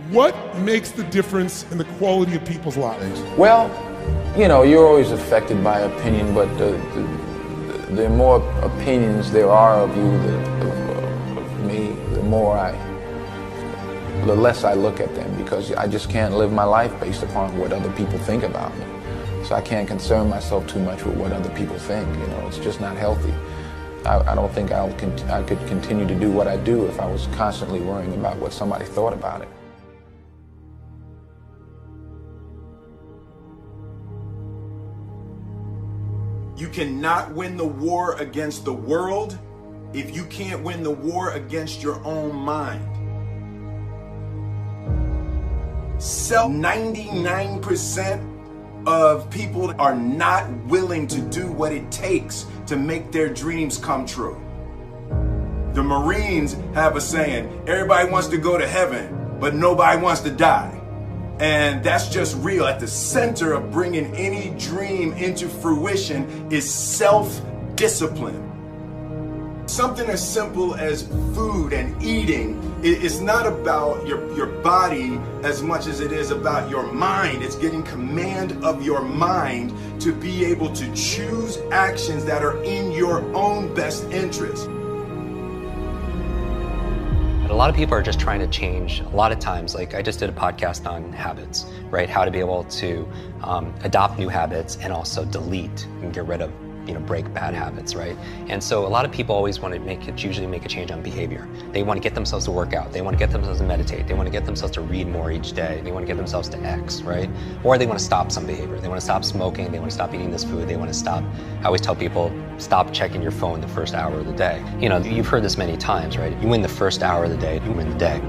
What makes the difference in the quality of people's lives? Well, you know, you're always affected by opinion, but the more opinions there are of you, of me, the less I look at them, because I just can't live my life based upon what other people think about me. So I can't concern myself too much with what other people think. You know, it's just not healthy. I don't think I could continue to do what I do if I was constantly worrying about what somebody thought about it. You cannot win the war against the world if you can't win the war against your own mind. 99% of people are not willing to do what it takes to make their dreams come true. The Marines have a saying, everybody wants to go to heaven, but nobody wants to die. And that's just real. At the center of bringing any dream into fruition is self-discipline. Something as simple as food and eating, it's not about your body as much as it is about your mind. It's getting command of your mind to be able to choose actions that are in your own best interest. A lot of people are just trying to change. A lot of times, like I just did a podcast on habits, right? How to be able to adopt new habits and also delete and get rid of, break bad habits, right? And so a lot of people always want to usually make a change on behavior. They want to get themselves to work out. They want to get themselves to meditate. They want to get themselves to read more each day. They want to get themselves to X, right? Or they want to stop some behavior. They want to stop smoking. They want to stop eating this food. They want to stop, I always tell people, stop checking your phone the first hour of the day. You've heard this many times, right? You win the first hour of the day, you win the day.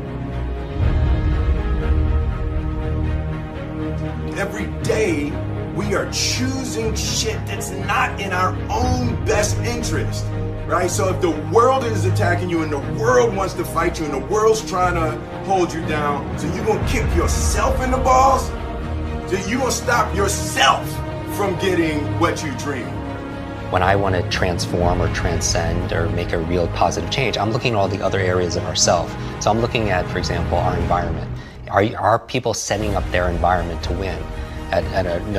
Every day, we are choosing shit that's not in our own best interest, right? So if the world is attacking you and the world wants to fight you and the world's trying to hold you down, so you're gonna kick yourself in the balls? So you're gonna stop yourself from getting what you dream? When I want to transform or transcend or make a real positive change, I'm looking at all the other areas of ourself. So I'm looking at, for example, our environment. Are people setting up their environment to win?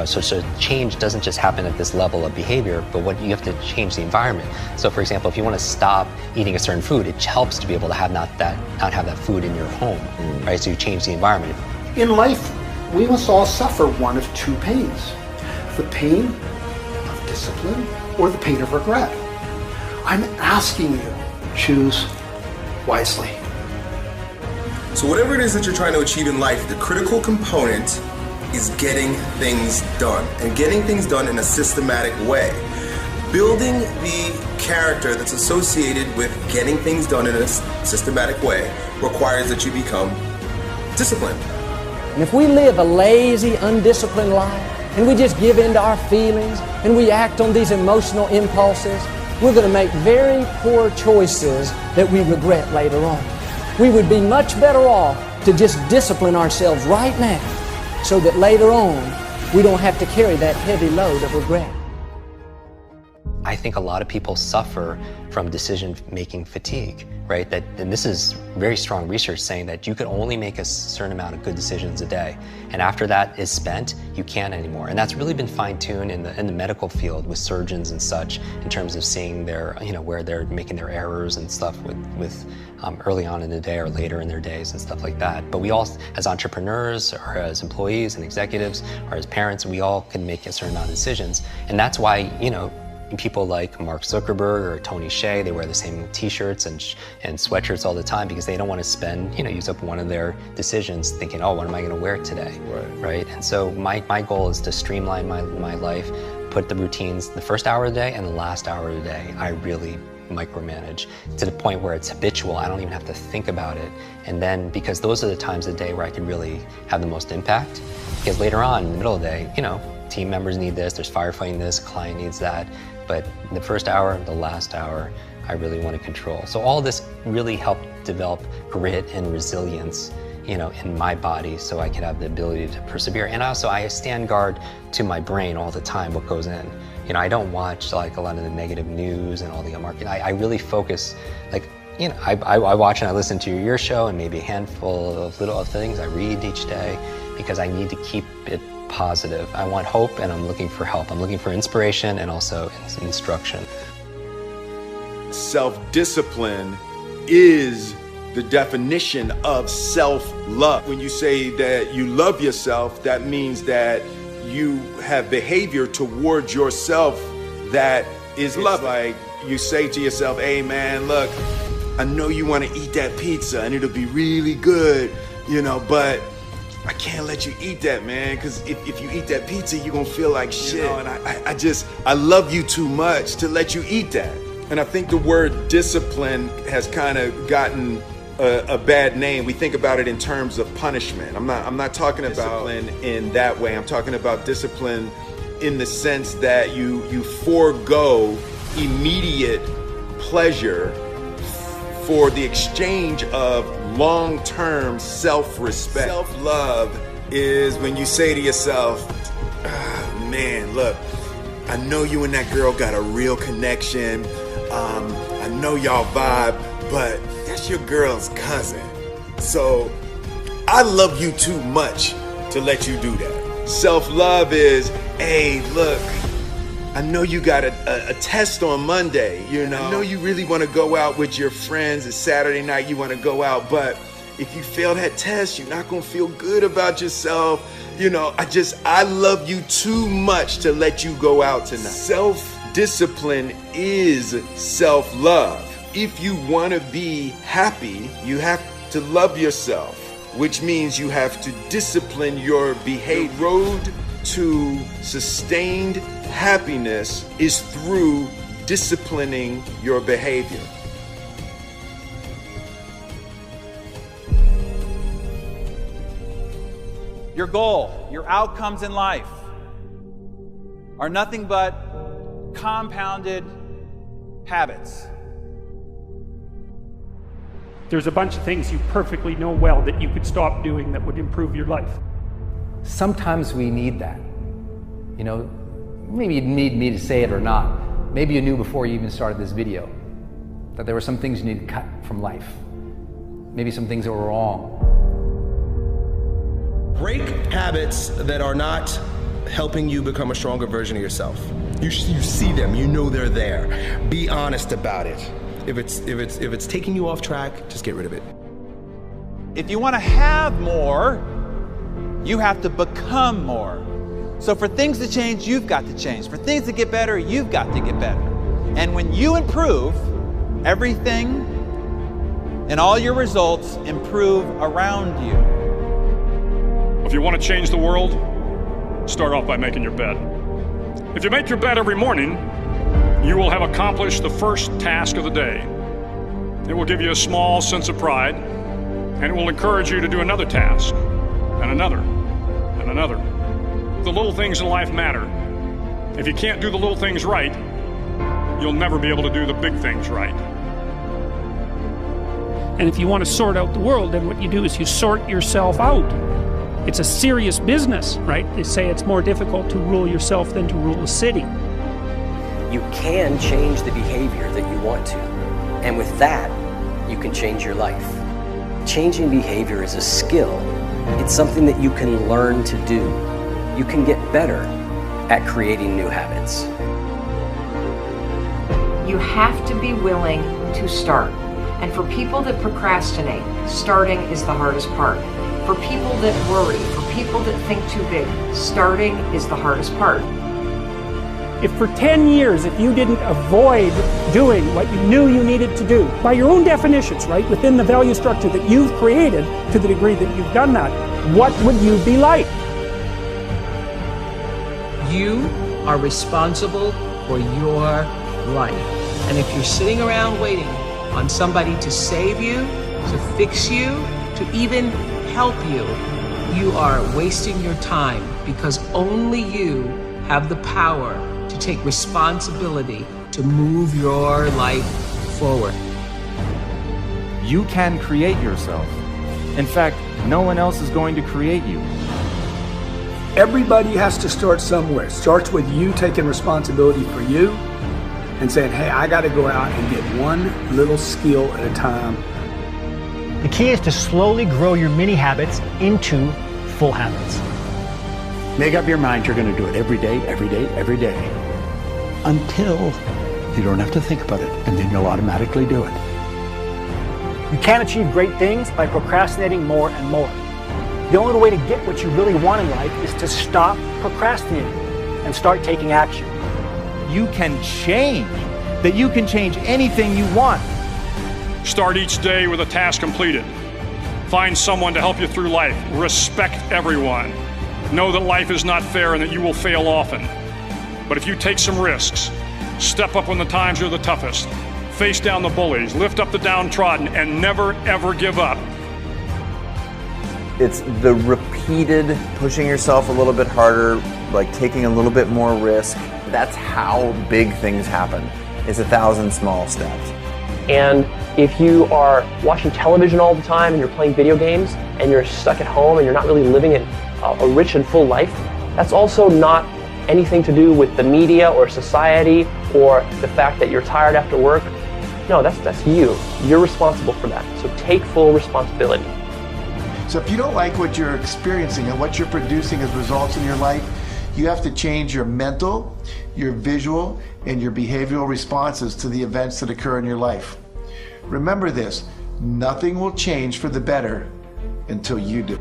So change doesn't just happen at this level of behavior, but what you have to change the environment. So for example, if you want to stop eating a certain food, it helps to be able to have not have that food in your home, right? So you change the environment. In life, we must all suffer one of two pains: the pain of discipline or the pain of regret. I'm asking you, choose wisely. So whatever it is that you're trying to achieve in life, the critical component is getting things done, and getting things done in a systematic way. Building the character that's associated with getting things done in a systematic way requires that you become disciplined. And if we live a lazy, undisciplined life, and we just give in to our feelings, and we act on these emotional impulses, we're going to make very poor choices that we regret later on. We would be much better off to just discipline ourselves right now, so that later on, we don't have to carry that heavy load of regret. I think a lot of people suffer from decision-making fatigue, right? And this is very strong research saying that you can only make a certain amount of good decisions a day. And after that is spent, you can't anymore. And that's really been fine-tuned in the medical field with surgeons and such, in terms of seeing their, where they're making their errors and stuff with early on in the day or later in their days and stuff like that. But we all, as entrepreneurs or as employees and executives or as parents, we all can make a certain amount of decisions. And that's why, people like Mark Zuckerberg or Tony Hsieh, they wear the same t-shirts and sweatshirts all the time, because they don't want to spend, use up one of their decisions thinking, oh, what am I going to wear today? Right? And so my goal is to streamline my life, put the routines, the first hour of the day and the last hour of the day, I really micromanage to the point where it's habitual. I don't even have to think about it. And then, because those are the times of the day where I can really have the most impact, because later on in the middle of the day, team members need this, there's firefighting this, client needs that. But the first hour, the last hour, I really want to control. So all this really helped develop grit and resilience, in my body, so I can have the ability to persevere. And also, I stand guard to my brain all the time, what goes in. I don't watch like a lot of the negative news and all the marketing. I really focus, like, you know, I watch and I listen to your show and maybe a handful of little things I read each day because I need to keep it positive. I want hope and I'm looking for help. I'm looking for inspiration and also instruction. Self-discipline is the definition of self-love. When you say that you love yourself, that means that you have behavior towards yourself that is love. Like you say to yourself, hey man, look, I know you want to eat that pizza and it'll be really good, you know, but I can't let you eat that, man, because if you eat that pizza, you're going to feel like shit. You know, and I love you too much to let you eat that. And I think the word discipline has kind of gotten a bad name. We think about it in terms of punishment. I'm not talking about discipline in that way. I'm talking about discipline in the sense that you forego immediate pleasure for the exchange of long-term self-respect. Self-love is when you say to yourself, man, look, I know you and that girl got a real connection. I know y'all vibe, but that's your girl's cousin. So I love you too much to let you do that. Self-love is, hey, look, I know you got a test on Monday, you know. I know you really want to go out with your friends. It's Saturday night, you want to go out, but if you fail that test, you're not going to feel good about yourself. You know, I love you too much to let you go out tonight. Self-discipline is self-love. If you want to be happy, you have to love yourself, which means you have to discipline your behavior. The road to sustained happiness is through disciplining your behavior. Your goal, your outcomes in life are nothing but compounded habits. There's a bunch of things you perfectly know well that you could stop doing that would improve your life. Sometimes we need that. You know, maybe you need me to say it or not. Maybe you knew before you even started this video that there were some things you need to cut from life. Maybe some things that were wrong. Break habits that are not helping you become a stronger version of yourself. You see them, you know they're there. Be honest about it. If it's taking you off track, just get rid of it. If you want to have more, you have to become more. So for things to change, you've got to change. For things to get better, you've got to get better. And when you improve, everything and all your results improve around you. If you want to change the world, start off by making your bed. If you make your bed every morning, you will have accomplished the first task of the day. It will give you a small sense of pride, and it will encourage you to do another task, and another, and another. The little things in life matter. If you can't do the little things right, you'll never be able to do the big things right. And if you want to sort out the world, then what you do is you sort yourself out. It's a serious business, right? They say it's more difficult to rule yourself than to rule a city. You can change the behavior that you want to, and with that, you can change your life. Changing behavior is a skill. It's something that you can learn to do. You can get better at creating new habits. You have to be willing to start. And for people that procrastinate, starting is the hardest part. For people that worry, for people that think too big, starting is the hardest part. If for 10 years, if you didn't avoid doing what you knew you needed to do, by your own definitions, right, within the value structure that you've created, to the degree that you've done that, what would you be like? You are responsible for your life. And if you're sitting around waiting on somebody to save you, to fix you, to even help you, you are wasting your time, because only you have the power to take responsibility to move your life forward. You can create yourself. In fact, no one else is going to create you. Everybody has to start somewhere. It starts with you taking responsibility for you, and saying, hey, I got to go out and get one little skill at a time. The key is to slowly grow your mini habits into full habits. Make up your mind you're going to do it every day, every day, every day, until you don't have to think about it, and then you'll automatically do it. You can't achieve great things by procrastinating more and more. The only way to get what you really want in life is to stop procrastinating and start taking action. You can change. That you can change anything you want. Start each day with a task completed. Find someone to help you through life. Respect everyone. Know that life is not fair and that you will fail often. But if you take some risks, step up when the times are the toughest, face down the bullies, lift up the downtrodden, and never ever give up. It's the repeated pushing yourself a little bit harder, like taking a little bit more risk. That's how big things happen. It's 1,000 small steps. And if you are watching television all the time and you're playing video games and you're stuck at home and you're not really living a rich and full life, that's also not anything to do with the media or society or the fact that you're tired after work. No, that's you. You're responsible for that. So take full responsibility. So if you don't like what you're experiencing and what you're producing as results in your life, you have to change your mental, your visual, and your behavioral responses to the events that occur in your life. Remember this, nothing will change for the better until you do.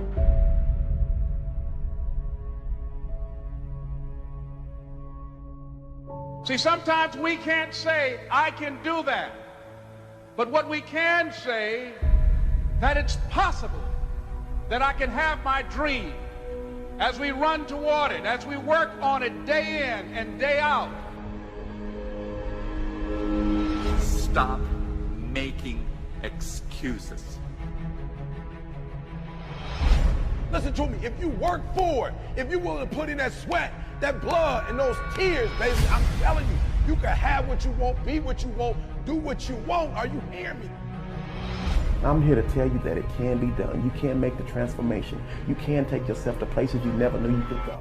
See, sometimes we can't say, I can do that. But what we can say, that it's possible that I can have my dream as we run toward it, as we work on it day in and day out. Stop making excuses. Listen to me, if you work for it, if you're willing to put in that sweat, that blood and those tears, baby, I'm telling you, you can have what you want, be what you want, do what you want. Are you hearing me? I'm here to tell you that it can be done. You can make the transformation. You can take yourself to places you never knew you could go.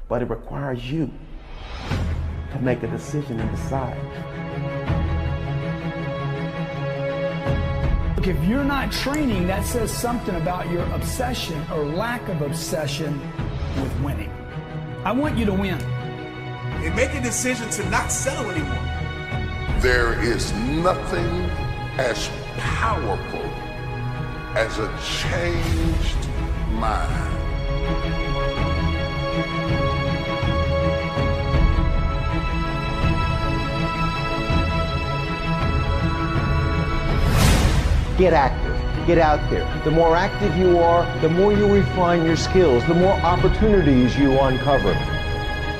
But it requires you to make a decision and decide. Look, if you're not training, that says something about your obsession or lack of obsession with winning. I want you to win. And make a decision to not settle anymore. There is nothing as powerful as a changed mind. Get active. Get out there. The more active you are, the more you refine your skills, the more opportunities you uncover.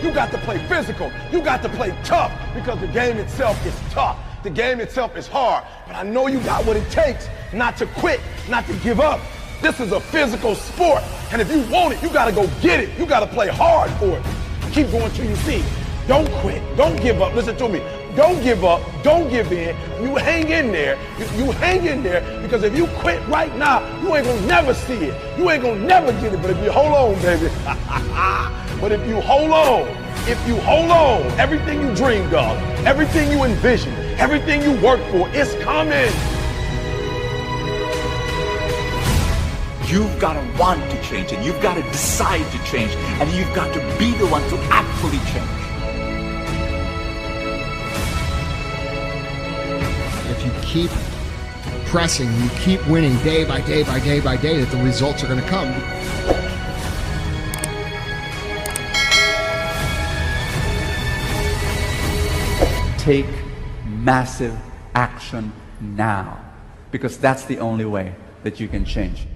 You got to play physical. You got to play tough because the game itself is tough. The game itself is hard. But I know you got what it takes not to quit, not to give up. This is a physical sport. And if you want it, you got to go get it. You got to play hard for it. Keep going till you see. Don't quit. Don't give up. Listen to me. Don't give up. Don't give in. You hang in there. You hang in there because if you quit right now, you ain't gonna never see it. You ain't gonna never get it. But if you hold on, baby. But if you hold on, everything you dreamed of, everything you envisioned, everything you worked for, it's coming. You've got to want to change and you've got to decide to change and you've got to be the one to actually change. If you keep pressing, you keep winning day by day by day by day, that the results are going to come. Take massive action now, because that's the only way that you can change.